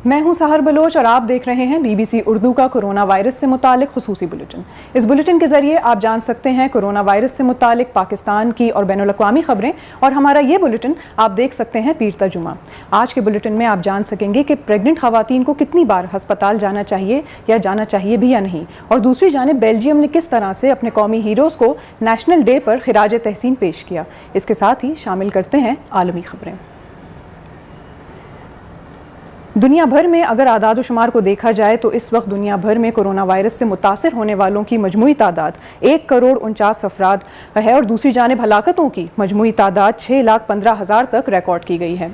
मैं हूं सहर बलोच और आप देख रहे हैं BBC उर्दू का कोरोना वायरस से मुतालिक खुसूसी बुलेटिन। इस बुलेटिन के जरिए आप जान सकते हैं कोरोना वायरस से मुतालिक पाकिस्तान की और बैनुल-अक़वामी खबरें, और हमारा ये बुलेटिन आप देख सकते हैं पीर तर्जुमा। आज के बुलेटिन में आप जान सकेंगे कि प्रेग्नेंट खवातीन को कितनी बार हस्पताल जाना चाहिए या जाना चाहिए भी या नहीं, और दूसरी जानिब बेल्जियम ने किस तरह से अपने कौमी हीरोज़ को नेशनल डे पर खिराज तहसीन पेश किया। इसके साथ ही शामिल करते हैं आलमी खबरें। दुनिया भर में अगर आदाद शुमार को देखा जाए तो इस वक्त दुनिया भर में कोरोना वायरस से मुतासर होने वालों की मजमूई तादाद 1,49,00,000 अफराद है, और दूसरी जानिब हलाकतों की मजमूई तादाद 6,15,000 तक रिकॉर्ड की गई है।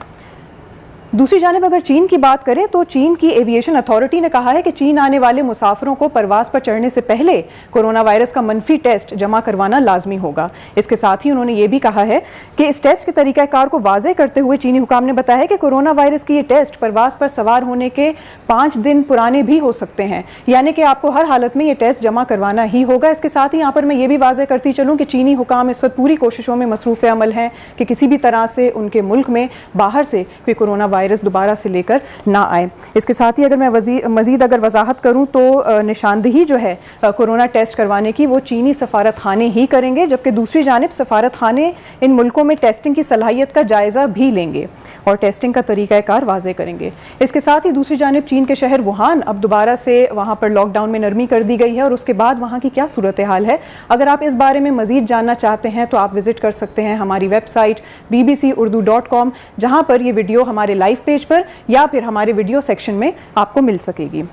दूसरी जानिब अगर चीन की बात करें तो चीन की एविएशन अथॉरिटी ने कहा है कि चीन आने वाले मुसाफिरों को परवास पर चढ़ने से पहले कोरोना वायरस का मनफी टेस्ट जमा करवाना लाजमी होगा। इसके साथ ही उन्होंने ये भी कहा है कि इस टेस्ट के तरीक़ाकार को वाज़ेह करते हुए चीनी हुकाम ने बताया कि कोरोना वायरस की ये टेस्ट परवास पर सवार होने के 5 दिन पुराने भी हो सकते हैं, यानी कि आपको हर हालत में ये टेस्ट जमा करवाना ही होगा। इसके साथ ही यहाँ पर मैं ये भी वाज़ेह करती चलूँ कि चीनी हुकाम इस वक्त पूरी कोशिशों में मसरूफ़ अमल हैं कि किसी भी तरह से उनके मुल्क में बाहर से कोई कोरोना वायरस दोबारा से लेकर ना आए। इसके साथ ही अगर मैं मज़ीद अगर वजाहत करूं तो निशानदही जो है कोरोना टेस्ट करवाने की वो चीनी सफारत खाने ही करेंगे, जबकि दूसरी जानिब सफारत खाने इन मुल्कों में टेस्टिंग की सलाहियत का जायज़ा भी लेंगे और टेस्टिंग का तरीक़ाकार वाज़ेह करेंगे। इसके साथ ही दूसरी जानिब चीन के शहर वुहान अब दोबारा से वहाँ पर लॉकडाउन में नरमी कर दी गई है, और उसके बाद वहाँ की क्या सूरत हाल है, अगर आप इस बारे में मज़ीद जानना चाहते हैं तो आप विज़िट कर सकते हैं हमारी वेबसाइट bbcurdu.com, जहाँ पर ये वीडियो हमारे लाइव पेज पर या फिर हमारे वीडियो सेक्शन में आपको मिल सकेगी।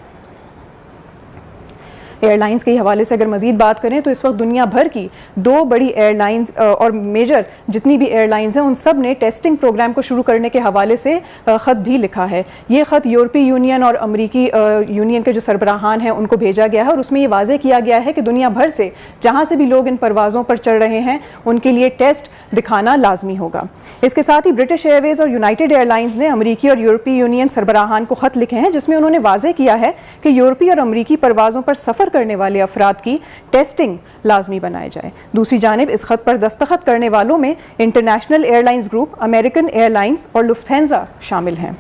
एयरलाइंस के हवाले से अगर मज़ीद बात करें तो इस वक्त दुनिया भर की 2 बड़ी एयरलाइंस और मेजर जितनी भी एयरलाइंस हैं उन सब ने टेस्टिंग प्रोग्राम को शुरू करने के हवाले से ख़त भी लिखा है। ये ख़त यूरोपीय यूनियन और अमरीकी यूनियन के जो सरबराहान हैं उनको भेजा गया है, और उसमें ये वाज़ेह किया गया है कि दुनिया भर से जहाँ से भी लोग इन परवाज़ों पर चढ़ रहे हैं उनके लिए टेस्ट दिखाना लाजमी होगा। इसके साथ ही ब्रिटिश एयरवेज़ और यूनाइटेड एयरलाइंस ने अमरीकी और यूरोपीय यूनियन सरबराहान को ख़त लिखे हैं, जिसमें उन्होंने वाज़ेह किया है कि यूरोपीय और अमरीकी परवाज़ों पर सफ़र करने वाले अफराद की टेस्टिंग लाजमी बनाए जाए। दूसरी जानिब इस खत पर दस्तखत करने वालों में international airlines group, American airlines और लुफ्थांसा शामिल हैं।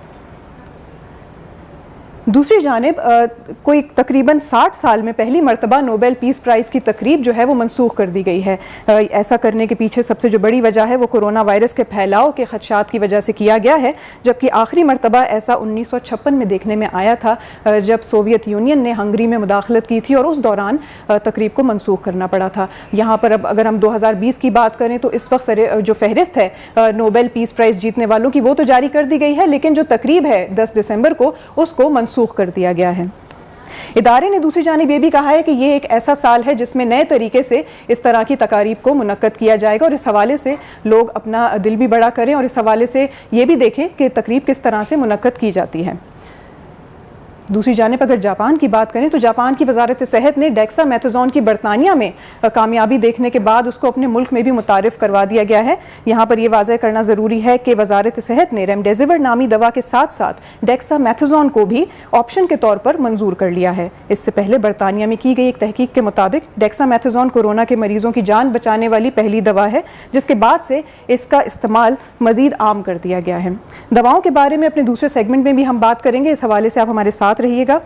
दूसरी जानिब कोई तकरीबन 60 साल में पहली मरतबा नोबेल पीस प्राइज़ की तकरीब जो है वो मनसूख कर दी गई है। ऐसा करने के पीछे सबसे जो बड़ी वजह है वो कोरोना वायरस के फैलाव के खदशात की वजह से किया गया है, जबकि आखिरी मरतबा ऐसा 1956 में देखने में आया था जब सोवियत यूनियन ने हंगरी में मुदाखलत की थी और उस दौरान तकरीब को मनसूख करना पड़ा था। यहाँ पर अब अगर हम 2020 की बात करें तो इस वक्त जो फहरिस्त है नोबेल पीस प्राइज़ जीतने वालों की वो तो जारी कर दी गई है, लेकिन जो तकरीब है 10 दिसंबर को उसको मनसूख कर दिया गया है। इदारे ने दूसरी जानिब ये भी कहा है कि ये एक ऐसा साल है जिसमें नए तरीके से इस तरह की तकारीब को मुनक्कद किया जाएगा, और इस हवाले से लोग अपना दिल भी बड़ा करें और इस हवाले से ये भी देखें कि तकरीब किस तरह से मुनक्कद की जाती है। दूसरी जानिब अगर जापान की बात करें तो जापान की वजारत सेहत ने डेक्सामेथाजोन की बरतानिया में कामयाबी देखने के बाद उसको अपने मुल्क में भी मुतारिफ करवा दिया गया है। यहाँ पर यह वाज़ेह करना ज़रूरी है कि वजारत सेहत ने रेमडेसिविर नामी दवा के साथ साथ डेक्सामेथाजोन को भी ऑप्शन के तौर पर मंजूर कर लिया है। इससे पहले बरतानिया में की गई एक तहकीक के मुताबिक डेक्सामेथाजोन कोरोना के मरीजों की जान बचाने वाली पहली दवा है, जिसके बाद से इसका इस्तेमाल मज़ीद आम कर दिया गया है। दवाओं के बारे में अपने दूसरे सेगमेंट में भी हम बात करेंगे, इस हवाले से आप हमारे साथ रहिएगा।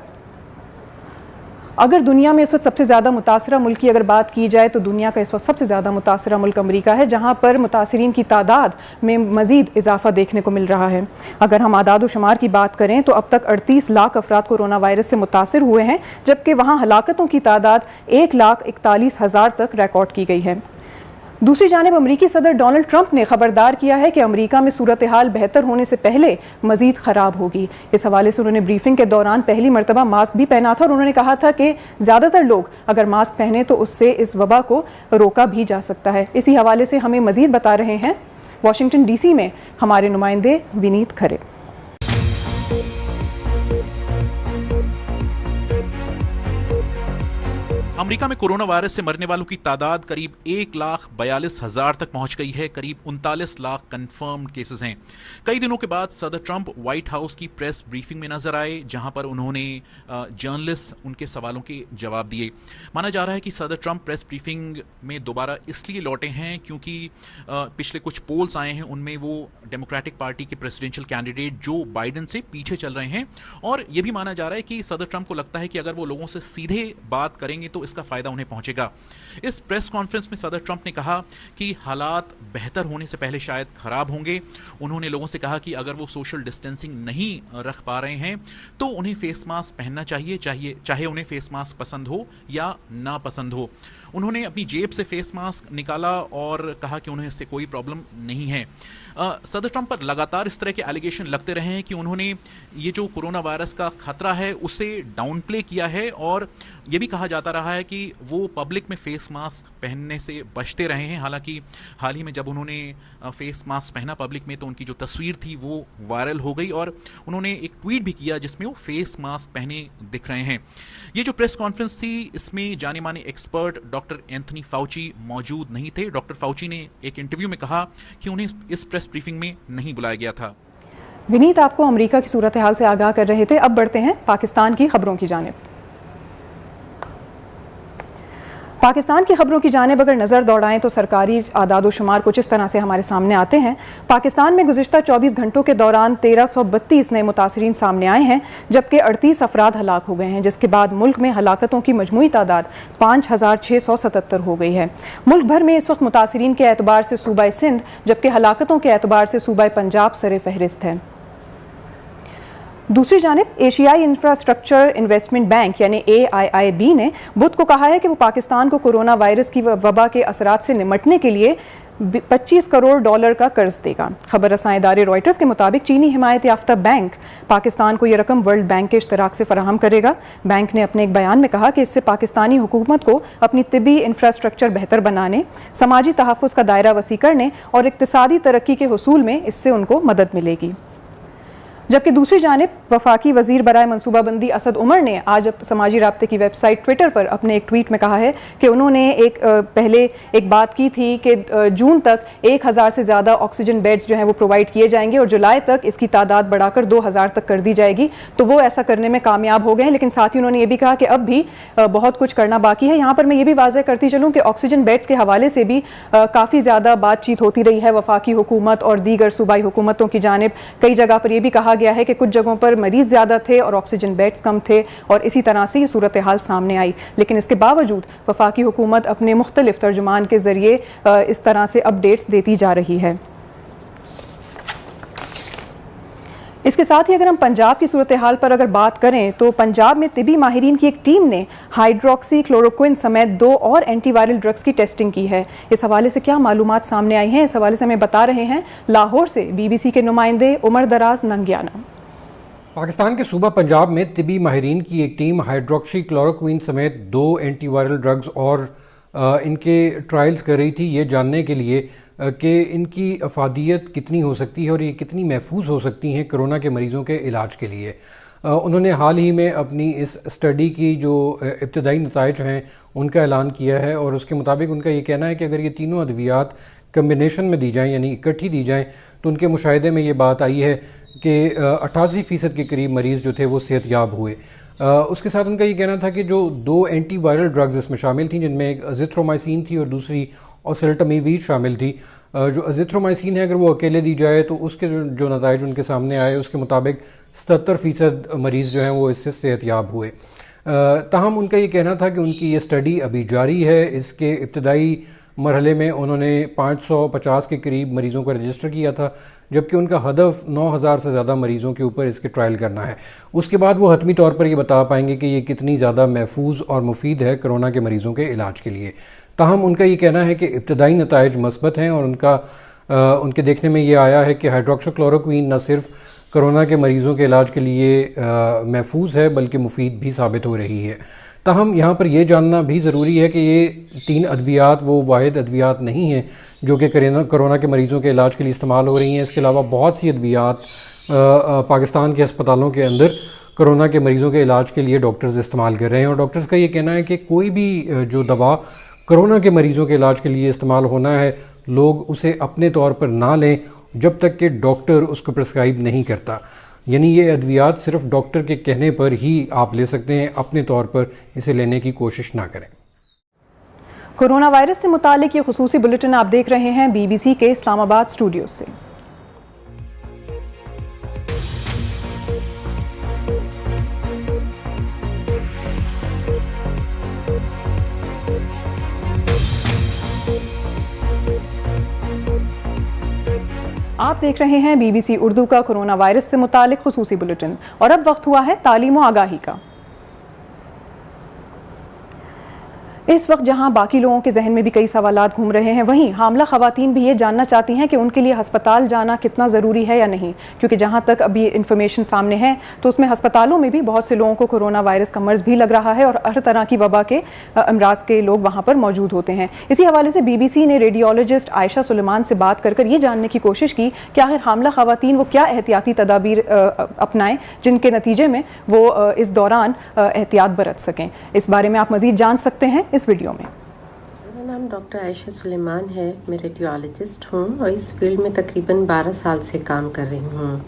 अगर दुनिया में इस वक्त सबसे ज़्यादा मुतासरा मुल्क की अगर बात की जाए तो दुनिया का इस वक्त सबसे ज़्यादा मुतासरा मुल्क अमेरिका है, जहाँ पर मुतासरीन की तादाद में मज़ीद इजाफा देखने को मिल रहा है। अगर हम आदाद शुमार की बात करें तो अब तक 38 लाख अफराद कोरोना वायरस से मुतासर हुए हैं, जबकि वहाँ हलाकतों की तादाद 1,41,000 तक रिकॉर्ड की गई है। दूसरी जानिब अमरीकी सदर डोनाल्ड ट्रंप ने खबरदार किया है कि अमरीका में सूरत हाल बेहतर होने से पहले मजीद ख़राब होगी। इस हवाले से उन्होंने ब्रीफिंग के दौरान पहली मरतबा मास्क भी पहना था और उन्होंने कहा था कि ज़्यादातर लोग अगर मास्क पहने तो उससे इस वबा को रोका भी जा सकता है। इसी हवाले से हमें मजीद बता रहे हैं वाशिंगटन DC में हमारे नुमाइंदे विनीत खरे। अमेरिका में कोरोना वायरस से मरने वालों की तादाद करीब 1,42,000 तक पहुंच गई है। करीब 39 लाख कंफर्म्ड केसेस हैं। कई दिनों के बाद सदर ट्रंप व्हाइट हाउस की प्रेस ब्रीफिंग में नजर आए, जहां पर उन्होंने जर्नलिस्ट उनके सवालों के जवाब दिए। माना जा रहा है कि सदर ट्रंप प्रेस ब्रीफिंग में दोबारा इसलिए लौटे हैं क्योंकि पिछले कुछ पोल्स आए हैं, उनमें वो डेमोक्रेटिक पार्टी के प्रेसिडेंशियल कैंडिडेट जो बाइडेन से पीछे चल रहे हैं। और यह भी माना जा रहा है कि सदर ट्रंप को लगता है कि अगर वो लोगों से सीधे बात करेंगे तो इसका फायदा उन्हें पहुंचेगा। इस प्रेस कॉन्फ्रेंस में सदर ट्रंप ने कहा कि हालात बेहतर होने से पहले शायद खराब होंगे। उन्होंने लोगों से कहा कि अगर वो सोशल डिस्टेंसिंग नहीं रख पा रहे हैं तो उन्हें फेस मास्क पहनना चाहिए, चाहे उन्हें फेस मास्क पसंद हो या ना पसंद हो। उन्होंने अपनी जेब से फेस मास्क निकाला और कहा कि उन्हें इससे कोई प्रॉब्लम नहीं है। सदर ट्रंप पर लगातार इस तरह के एलिगेशन लगते रहे हैं कि उन्होंने ये जो कोरोना वायरस का खतरा है उसे डाउन प्ले किया है, और ये भी कहा जाता रहा है कि वो पब्लिक में फेस मास्क पहनने से बचते रहे हैं। हालांकि हाल ही में जब उन्होंने फेस मास्क पहना पब्लिक में तो उनकी जो तस्वीर थी वो वायरल हो गई और उन्होंने एक ट्वीट भी किया जिसमें वो फेस मास्क पहने दिख रहे हैं। ये जो प्रेस कॉन्फ्रेंस थी इसमें जाने माने एक्सपर्ट डॉक्टर एंथनी फाउची मौजूद नहीं थे। डॉक्टर फाउची ने एक इंटरव्यू में कहा कि उन्हें इस प्रेस ब्रीफिंग में नहीं बुलाया गया था। विनीत आपको अमेरिका की सूरत हाल से आगाह कर रहे थे। अब बढ़ते हैं पाकिस्तान की खबरों की जानिब। पाकिस्तान की खबरों की जानिब अगर नज़र दौड़ाएं तो सरकारी आदाद व शुमार कुछ इस तरह से हमारे सामने आते हैं। पाकिस्तान में गुज़िश्ता 24 घंटों के दौरान 1332 नए मुतासरीन सामने आए हैं, जबकि 38 अफराद हलाक हो गए हैं, जिसके बाद मुल्क में हलाकतों की मजमूई तादाद 5677 हो गई है। मुल्क भर में इस वक्त मुतासरीन के एतबार से सूबा सिंध, जबकि हलाकतों के एतबार से सूबा पंजाब सरे फहरिस्त है। दूसरी जानिब एशियाई इंफ्रास्ट्रक्चर इन्वेस्टमेंट बैंक यानी AIIB ने बुध को कहा है कि वो पाकिस्तान को कोरोना वायरस की वबा के असरात से निमटने के लिए $25 करोड़ का कर्ज देगा। खबर रसां इदारे रॉयटर्स के मुताबिक चीनी हिमायत याफ्ता बैंक पाकिस्तान को यह रकम वर्ल्ड बैंक के इश्तराक से फराहम करेगा। बैंक ने अपने एक बयान में कहा कि इससे पाकिस्तानी हुकूमत को अपनी तिब्बी इंफ्रास्ट्रक्चर बेहतर बनाने, समाजी तहफ़्फ़ुज़ का दायरा वसी करने और इक़्तिसादी तरक्की के हुसूल में इससे उनको मदद मिलेगी। जबकि दूसरी जानिब वफाकी वजीर बराए मनसूबाबंदी असद उमर ने आज समाजी राब्ते की वेबसाइट ट्विटर पर अपने एक ट्वीट में कहा है कि उन्होंने पहले एक बात की थी कि जून तक 1000 से ज़्यादा ऑक्सीजन बेड्स जो हैं वो प्रोवाइड किए जाएंगे और जुलाई तक इसकी तादाद बढ़ाकर 2000 तक कर दी जाएगी। तो वो ऐसा करने में कामयाब हो गए हैं, लेकिन साथ ही उन्होंने ये भी कहा कि अब भी बहुत कुछ करना बाकी है। यहाँ पर मैं ये भी वाज़ेह करती चलूँ कि ऑक्सीजन बेड्स के हवाले से भी काफ़ी ज़्यादा बातचीत होती रही है वफाकी हुकूमत और दीगर सूबाई हुकूमतों की जानिब। कई जगह पर यह भी कहा गया है कि कुछ जगहों पर मरीज ज़्यादा थे और ऑक्सीजन बेड्स कम थे और इसी तरह से ये सूरत हाल सामने आई, लेकिन इसके बावजूद वफाकी हुकूमत अपने मुख्तलिफ तर्जुमान के ज़रिए इस तरह से अपडेट्स देती जा रही है। इसके साथ ही अगर हम पंजाब की सूरत हाल पर अगर बात करें तो पंजाब में तिबी माहिरीन की एक टीम ने हाइड्रोक्सी क्लोरोक्विन समेत 2 और एंटीवायरल ड्रग्स की टेस्टिंग की है। इस हवाले से क्या मालूमात सामने आई हैं, इस हवाले से हमें बता रहे हैं लाहौर से BBC के नुमाइंदे उमर दराज नंगियाना। पाकिस्तान के सूबा पंजाब में तिबी माहिरीन की एक टीम हाइड्रोक्सी क्लोरोक्विन समेत 2 एंटीवायरल ड्रग्स और इनके ट्रायल्स कर रही थी, ये जानने के लिए कि इनकी अफादियत कितनी हो सकती है और ये कितनी महफूज हो सकती हैं कोरोना के मरीज़ों के इलाज के लिए। उन्होंने हाल ही में अपनी इस स्टडी की जो इब्तदाई नताइज हैं उनका ऐलान किया है और उसके मुताबिक उनका ये कहना है कि अगर ये तीनों अद्वियात कम्बिनेशन में दी जाएँ यानी इकट्ठी दी जाएँ तो उनके मुशाहिदे में ये बात आई है कि 88% के करीब मरीज़ जो थे वो सेहतयाब हुए। उसके साथ उनका ये कहना था कि जो 2 एंटीवायरल ड्रग्स इसमें शामिल थी, जिनमें एक अजिथ्रोमाइसिन थी और दूसरी ओसेल्टामिविर शामिल थी। जो अजिथ्रोमाइसिन है अगर वो अकेले दी जाए तो उसके जो नताइज उनके सामने आए उसके मुताबिक 77% मरीज़ जो हैं वो इससे सेहतयाब हुए। ताहम उनका ये कहना था कि उनकी ये स्टडी अभी जारी है। इसके इब्तदाई मरहले में उन्होंने 550 के करीब मरीज़ों को रजिस्टर किया था, जबकि उनका हदफ 9000 से ज़्यादा मरीज़ों के ऊपर इसके ट्रायल करना है। उसके बाद वो हतमी तौर पर ये बता पाएंगे कि ये कितनी ज़्यादा महफूज और मुफीद है कोरोना के मरीज़ों के इलाज के लिए। ताहम उनका ये कहना है कि इब्तदाई नताइज मस्बत हैं और उनके देखने में ये आया है कि हाइड्रोक्सीक्लोरोक्विन न सिर्फ कोरोना के मरीज़ों के इलाज के लिए महफूज है बल्कि मुफीद भी साबित हो रही है। ताहम यहाँ पर यह जानना भी ज़रूरी है कि ये 3 अद्वियात वो वाहिद अद्वियात नहीं हैं जो कि कोरोना के मरीज़ों के इलाज के लिए इस्तेमाल हो रही हैं। इसके अलावा बहुत सी अद्वियात पाकिस्तान के अस्पतालों के अंदर कोरोना के मरीज़ों के इलाज के लिए डॉक्टर्स इस्तेमाल कर रहे हैं। और डॉक्टर्स का ये कहना है कि कोई भी जो दवा कोरोना के मरीज़ों के इलाज के लिए इस्तेमाल होना है, लोग उसे अपने तौर पर ना लें जब तक कि डॉक्टर उसको प्रिस्क्राइब नहीं करता। यानी ये अद्वियात सिर्फ डॉक्टर के कहने पर ही आप ले सकते हैं, अपने तौर पर इसे लेने की कोशिश ना करें। कोरोना वायरस से मुतालिक ये खुसूसी बुलेटिन आप देख रहे हैं BBC के इस्लामाबाद स्टूडियो से। आप देख रहे हैं BBC उर्दू का कोरोना वायरस से मुतालिक खुसूसी बुलेटिन और अब वक्त हुआ है तालीम व आगाही का। इस वक्त जहां बाकी लोगों के जहन में भी कई सवालात घूम रहे हैं, वहीं हामला खवातीन भी ये जानना चाहती हैं कि उनके लिए हस्पताल जाना कितना ज़रूरी है या नहीं, क्योंकि जहां तक अभी इन्फॉर्मेशन सामने है तो उसमें हस्पतालों में भी बहुत से लोगों को कोरोना वायरस का मर्ज भी लग रहा है और हर तरह की वबा के अमराज के लोग वहां पर मौजूद होते हैं। इसी हवाले से BBC ने रेडियोलॉजिस्ट आयशा सुलेमान से बात कर ये जानने की कोशिश की कि आखिर हामला खवातीन वो क्या एहतियाती तदाबीर अपनाएं जिनके नतीजे में वो इस दौरान एहतियात बरत सकें। इस बारे में आप मज़ीद जान सकते हैं इस वीडियो में। मेरा नाम डॉक्टर आयशा सुलेमान है, मैं रेडियोलॉजिस्ट हूँ और इस फील्ड में तकरीबन 12 साल से काम कर रही हूँ।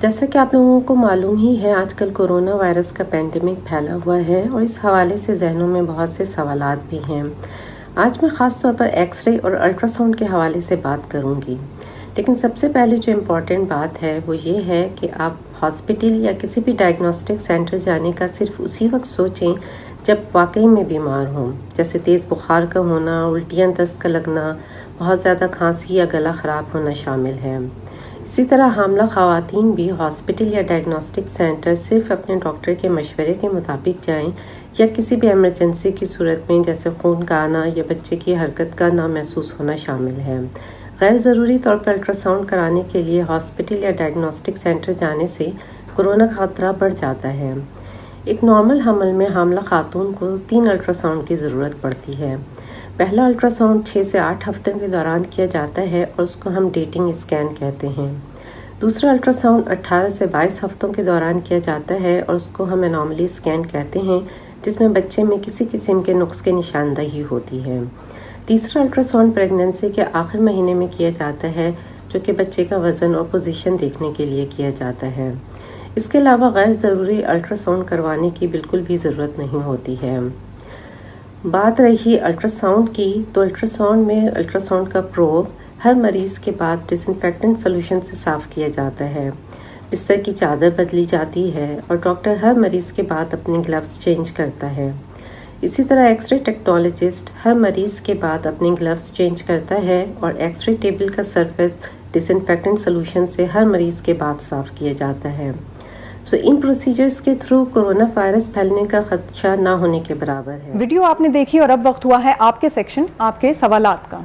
जैसा कि आप लोगों को मालूम ही है, आजकल कोरोना वायरस का पैंडेमिक फैला हुआ है और इस हवाले से जहनों में बहुत से सवालात भी हैं। आज मैं ख़ास तौर पर एक्सरे और अल्ट्रासाउंड के हवाले से बात करूँगी, लेकिन सबसे पहले जो इम्पॉर्टेंट बात है वो ये है कि आप हॉस्पिटल या किसी भी डायग्नोस्टिक सेंटर जाने का सिर्फ उसी वक्त सोचें जब वाकई में बीमार हों, जैसे तेज़ बुखार का होना, उल्टियाँ दस्त का लगना, बहुत ज़्यादा खांसी या गला ख़राब होना शामिल है। इसी तरह हामला ख़वातीन भी हॉस्पिटल या डायग्नोस्टिक सेंटर सिर्फ अपने डॉक्टर के मशवरे के मुताबिक जाएं या किसी भी एमरजेंसी की सूरत में जैसे खून का आना या बच्चे की हरकत का ना महसूस होना शामिल है। गैर ज़रूरी तौर पर अल्ट्रासाउंड कराने के लिए हॉस्पिटल या डायग्नोस्टिक सेंटर जाने से कोरोना का खतरा बढ़ जाता है। एक नॉर्मल हमल में हामला खातून को 3 अल्ट्रासाउंड की ज़रूरत पड़ती है। पहला अल्ट्रासाउंड 6 से 8 हफ्तों के दौरान किया जाता है और उसको हम डेटिंग स्कैन कहते हैं। दूसरा अल्ट्रासाउंड 18 से 22 हफ्तों के दौरान किया जाता है और उसको हम एनॉमली स्कैन कहते हैं, जिसमें बच्चे में किसी किस्म के नुक्स की निशानदही होती है। तीसरा अल्ट्रासाउंड प्रेगनेंसी के आखिर महीने में किया जाता है, जो कि बच्चे का वज़न और पोजीशन देखने के लिए किया जाता है। इसके अलावा गैर ज़रूरी अल्ट्रासाउंड करवाने की बिल्कुल भी ज़रूरत नहीं होती है। बात रही अल्ट्रासाउंड की, तो अल्ट्रासाउंड में अल्ट्रासाउंड का प्रोब हर मरीज़ के बाद डिसइंफेक्टेंट सोल्यूशन से साफ़ किया जाता है, बिस्तर की चादर बदली जाती है और डॉक्टर हर मरीज़ के बाद अपने ग्लव्स चेंज करता है। इसी तरह एक्सरे टेक्नोलॉजिस्ट हर मरीज़ के बाद अपने ग्लव्स चेंज करता है और एक्सरे टेबल का सरफेस डिसइंफेक्टेंट सोल्यूशन से हर मरीज़ के बाद साफ़ किया जाता है। इन प्रोसीजर्स के थ्रू कोरोना वायरस फैलने का खदशा ना होने के बराबर है। वीडियो आपने देखी और अब वक्त हुआ है आपके सेक्शन, आपके सवालात का।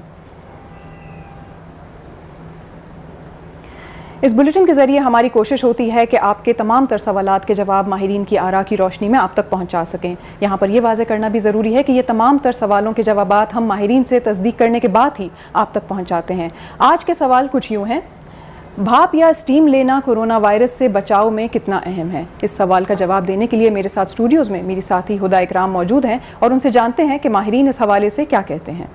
इस बुलेटिन के जरिए हमारी कोशिश होती है कि आपके तमाम तर सवालात के जवाब माहिरीन की आरा की रोशनी में आप तक पहुंचा सकें। यहाँ पर यह वाज़ेह करना भी ज़रूरी है कि ये तमाम तर सवालों के जवाबात हम माहिरीन से तस्दीक करने के बाद ही आप तक पहुँचाते हैं। आज के सवाल कुछ यूँ हैं: भाप या स्टीम लेना कोरोना वायरस से बचाव में कितना अहम है? इस सवाल का जवाब देने के लिए मेरे साथ स्टूडियोज़ में मेरी साथी हुदा इकराम मौजूद हैं और उनसे जानते हैं कि माहिरीन इस हवाले से क्या कहते हैं।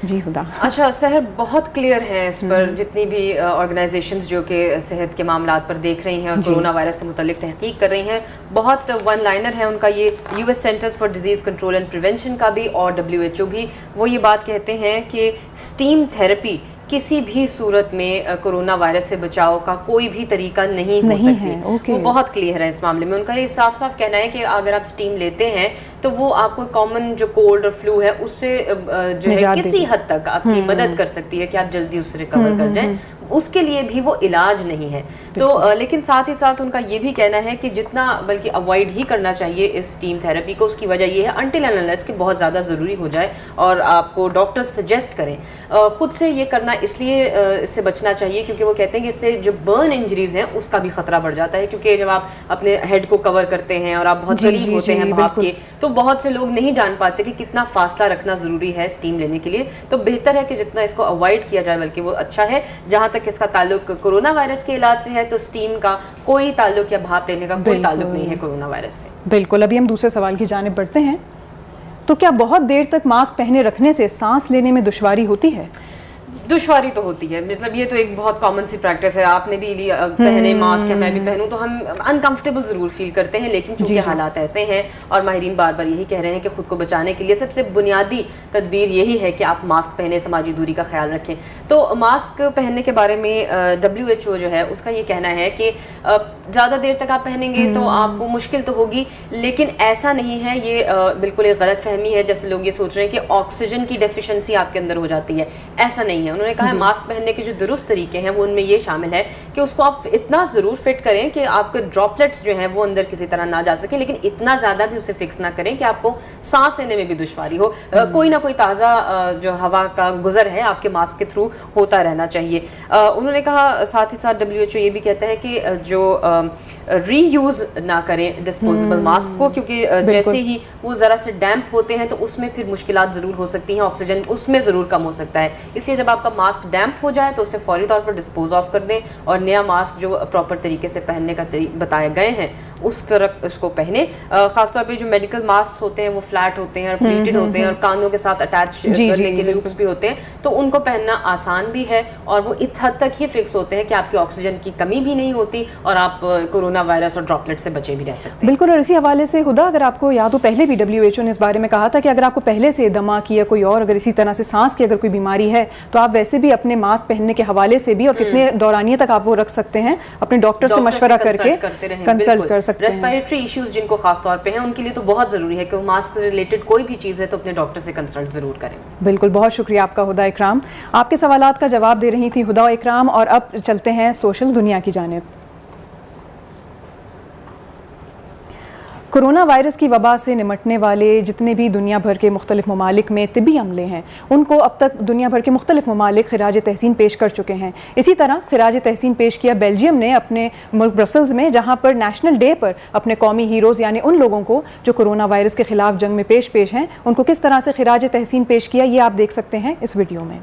जी हुदा। अच्छा सहर, बहुत क्लियर है इस पर जितनी भी ऑर्गेनाइजेशंस जो कि सेहत के मामलात पर देख रही हैं और कोरोना वायरस से मुतल्लिक तहकीक कर रही हैं, बहुत वन लाइनर है उनका ये US centres for disease control and prevention का भी और WHO भी, वो ये बात कहते हैं कि स्टीम थेरेपी किसी भी सूरत में कोरोना वायरस से बचाव का कोई भी तरीका नहीं हो सकती। वो बहुत क्लियर है इस मामले में। उनका ये साफ साफ कहना है कि अगर आप स्टीम लेते हैं तो वो आपको कॉमन जो कोल्ड और फ्लू है उससे जो है किसी हद तक आपकी मदद कर सकती है कि आप जल्दी उससे रिकवर कर जाएं। उसके लिए भी वो इलाज नहीं है। तो लेकिन साथ ही साथ उनका ये भी कहना है कि जितना बल्कि अवॉइड ही करना चाहिए इस स्टीम थेरेपी को। उसकी वजह ये है अनटिल एंड अनलेस कि बहुत ज़्यादा ज़रूरी हो जाए और आपको डॉक्टर सजेस्ट करें। खुद से ये करना इसलिए इससे बचना चाहिए क्योंकि वो कहते हैं कि इससे जो बर्न इंजरीज हैं उसका भी खतरा बढ़ जाता है, क्योंकि जब आप अपने हेड को कवर करते हैं और आप बहुत करीब होते हैं भाप के, तो बहुत से लोग नहीं जान पाते कि कितना फासला रखना ज़रूरी है स्टीम लेने के लिए। तो बेहतर है कि जितना इसको अवॉइड किया जाए बल्कि वो अच्छा है। जहाँ तक इसका ताल्लुक कोरोना वायरस के इलाज से है तो स्टीम का कोई ताल्लुक या भाप लेने का कोई ताल्लुक नहीं है कोरोना वायरस से। बिल्कुल। अभी हम दूसरे सवाल की जानिब बढ़ते हैं। तो क्या बहुत देर तक मास्क पहने रखने से सांस लेने में दुश्वारी होती है? दुश्वारी तो होती है, मतलब ये तो एक बहुत कॉमन सी प्रैक्टिस है। आपने भी लिया पहने मास्क या मैं भी पहनूं तो हम अनकंफर्टेबल ज़रूर फील करते हैं, लेकिन चूंकि हालात ऐसे हैं और माहिरीन बार बार यही कह रहे हैं कि खुद को बचाने के लिए सबसे बुनियादी तदबीर यही है कि आप मास्क पहने, समाजी दूरी का ख्याल रखें। तो मास्क पहनने के बारे में WHO जो है उसका ये कहना है कि ज़्यादा देर तक आप पहनेंगे तो आपको मुश्किल तो होगी, लेकिन ऐसा नहीं है। ये बिल्कुल एक गलत फहमी है, जैसे लोग ये सोच रहे हैं कि ऑक्सीजन की डेफिशिएंसी आपके अंदर हो जाती है। ऐसा नहीं है। उन्होंने कहा है मास्क पहनने के जो दुरुस्त तरीके हैं वो उनमें ये शामिल है कि उसको आप इतना ज़रूर फिट करें कि आपके ड्रॉपलेट्स जो हैं वो अंदर किसी तरह ना जा सके, लेकिन इतना ज़्यादा भी उसे फिक्स ना करें कि आपको सांस लेने में भी दुश्वारी हो। कोई ना कोई ताज़ा जो हवा का गुजर है आपके मास्क के थ्रू होता रहना चाहिए। उन्होंने कहा साथ ही साथ WHO ये भी कहता है कि जो रीयूज़ ना करें डिस्पोजेबल मास्क को, क्योंकि जैसे ही वो ज़रा से डैम्प होते हैं तो उसमें फिर मुश्किलात ज़रूर हो सकती हैं, ऑक्सीजन उसमें ज़रूर कम हो सकता है। इसलिए जब आपका मास्क डैम्प हो जाए तो उसे फौरी तौर पर डिस्पोज ऑफ कर दें और नया मास्क जो प्रॉपर तरीके से पहनने का बताए गए हैं उस तरह उसको पहने। खासतौर पे जो मेडिकल मास्क होते हैं वो फ्लैट होते हैं और प्लेटेड होते हैं और कानों के साथ अटैच करने के लूप्स भी होते हैं, तो उनको पहनना आसान भी है और वो इस हद तक ही फिक्स होते हैं कि आपकी ऑक्सीजन की कमी भी नहीं होती और आप कोरोना वायरस और ड्रॉपलेट से बचे भी रह सकते हैं। बिल्कुल। और इसी हवाले से हुदा, अगर आपको याद हो पहले भी WHO ने इस बारे में कहा था कि अगर आपको पहले से दमा की या कोई और अगर इसी तरह से सांस की अगर कोई बीमारी है तो आप वैसे भी अपने मास्क पहनने के हवाले से भी और कितने दौरानिए तक आप वो रख सकते हैं अपने डॉक्टर से मशवरा करके कंसल्ट कर सकते हैं। रेस्पिरेटरी इश्यूज जिनको खास तौर पे हैं उनके लिए तो बहुत ज़रूरी है कि वो मास्क रिलेटेड कोई भी चीज़ है तो अपने डॉक्टर से कंसल्ट ज़रूर करें। बिल्कुल। बहुत शुक्रिया आपका हुदा इकराम। आपके सवालात का जवाब दे रही थी हुदा इकराम। और अब चलते हैं सोशल दुनिया की जानिब। कोरोना वायरस की वबा से निमटने वाले जितने भी दुनिया भर के मुख्तलिफ ममालिक में तिब्बी अमले हैं उनको अब तक दुनिया भर के मुख्तलिफ ममालिक खिराज तहसीन पेश कर चुके हैं। इसी तरह खिराज तहसीन पेश किया बेल्जियम ने अपने मुल्क ब्रसल्स में, जहां पर नेशनल डे पर अपने कौमी हीरोज़ यानी उन लोगों को जो कोरोना वायरस के खिलाफ जंग में पेश हैं उनको किस तरह से खिराज तहसीन पेश किया, ये आप देख सकते हैं इस वीडियो में।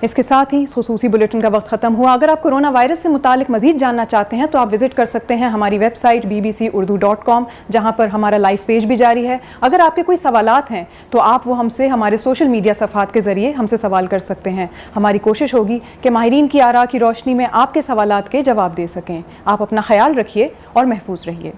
इसके साथ ही खुसूसी बुलेटिन का वक्त ख़त्म हुआ। अगर आप कोरोना वायरस से मुतालिक मज़ीद जानना चाहते हैं तो आप विज़िट कर सकते हैं हमारी वेबसाइट bbcurdu.com, जहां पर हमारा लाइव पेज भी जारी है। अगर आपके कोई सवालात हैं तो आप वो हमसे हमारे सोशल मीडिया सफ़ात के ज़रिए हमसे सवाल कर सकते हैं। हमारी कोशिश होगी कि माहिरीन की आरा की रोशनी में आपके सवालात के जवाब दे सकें। आप अपना ख्याल रखिए और महफूज रहिए।